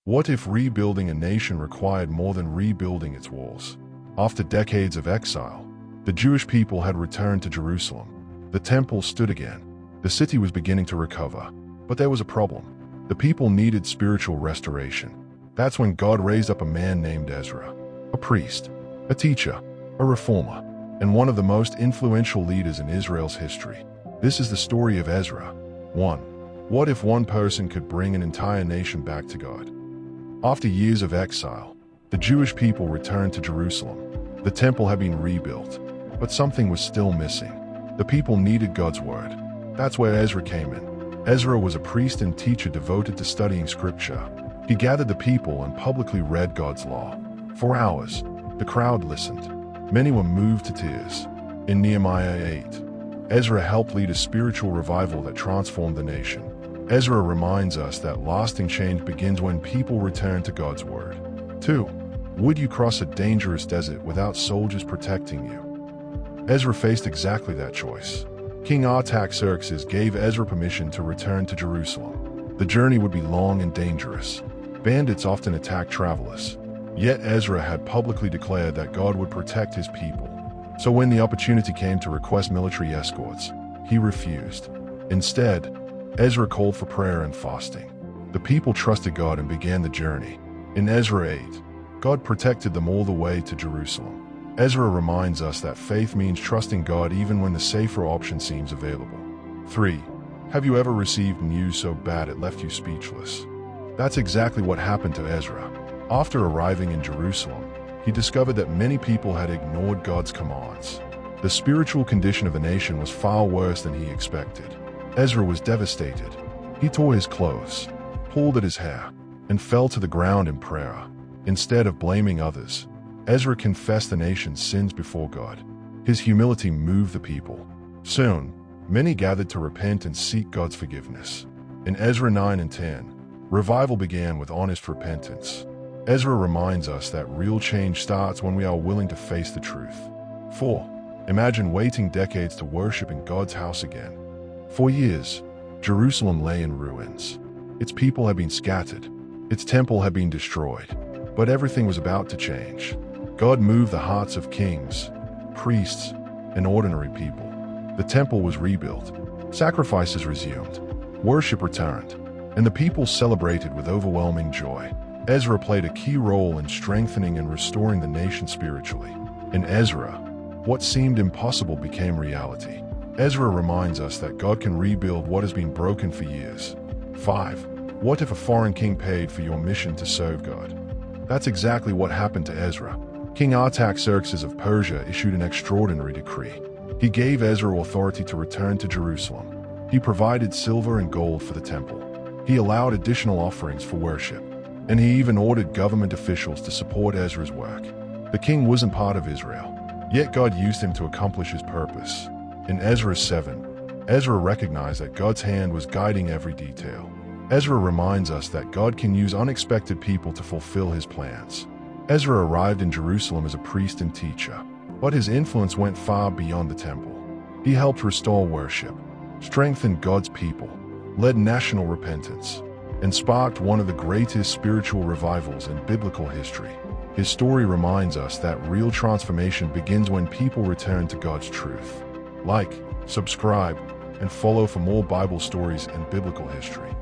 What if rebuilding a nation required more than rebuilding its walls? After decades of exile, the Jewish people had returned to Jerusalem. The temple stood again. The city was beginning to recover. But there was a problem. The people needed spiritual restoration. That's when God raised up a man named Ezra, a priest, a teacher, a reformer, and one of the most influential leaders in Israel's history. This is the story of Ezra. 1. What if one person could bring an entire nation back to God? After years of exile, the Jewish people returned to Jerusalem. The temple had been rebuilt, but something was still missing. The people needed God's word. That's where Ezra came in. Ezra was a priest and teacher devoted to studying scripture. He gathered the people and publicly read God's law. For hours, the crowd listened. Many were moved to tears. In Nehemiah 8, Ezra helped lead a spiritual revival that transformed the nation. Ezra reminds us that lasting change begins when people return to God's word. 2. Would you cross a dangerous desert without soldiers protecting you? Ezra faced exactly that choice. King Artaxerxes gave Ezra permission to return to Jerusalem. The journey would be long and dangerous. Bandits often attacked travelers. Yet Ezra had publicly declared that God would protect his people. So when the opportunity came to request military escorts, he refused. Instead, Ezra called for prayer and fasting. The people trusted God and began the journey. In Ezra 8, God protected them all the way to Jerusalem. Ezra reminds us that faith means trusting God even when the safer option seems available. 3. Have you ever received news so bad it left you speechless? That's exactly what happened to Ezra. After arriving in Jerusalem, he discovered that many people had ignored God's commands. The spiritual condition of the nation was far worse than he expected. Ezra was devastated. He tore his clothes, pulled at his hair, and fell to the ground in prayer. Instead of blaming others, Ezra confessed the nation's sins before God. His humility moved the people. Soon, many gathered to repent and seek God's forgiveness. In Ezra 9 and 10, revival began with honest repentance. Ezra reminds us that real change starts when we are willing to face the truth. 4. Imagine waiting decades to worship in God's house again. For years, Jerusalem lay in ruins. Its people had been scattered. Its temple had been destroyed. But everything was about to change. God moved the hearts of kings, priests, and ordinary people. The temple was rebuilt. Sacrifices resumed. Worship returned. And the people celebrated with overwhelming joy. Ezra played a key role in strengthening and restoring the nation spiritually. In Ezra, what seemed impossible became reality. Ezra reminds us that God can rebuild what has been broken for years. 5. What if a foreign king paid for your mission to serve God? That's exactly what happened to Ezra. King Artaxerxes of Persia issued an extraordinary decree. He gave Ezra authority to return to Jerusalem. He provided silver and gold for the temple. He allowed additional offerings for worship. And he even ordered government officials to support Ezra's work. The king wasn't part of Israel, yet God used him to accomplish his purpose. In Ezra 7, Ezra recognized that God's hand was guiding every detail. Ezra reminds us that God can use unexpected people to fulfill his plans. Ezra arrived in Jerusalem as a priest and teacher, but his influence went far beyond the temple. He helped restore worship, strengthened God's people, led national repentance, and sparked one of the greatest spiritual revivals in biblical history. His story reminds us that real transformation begins when people return to God's truth. Like, subscribe, and follow for more Bible stories and biblical history.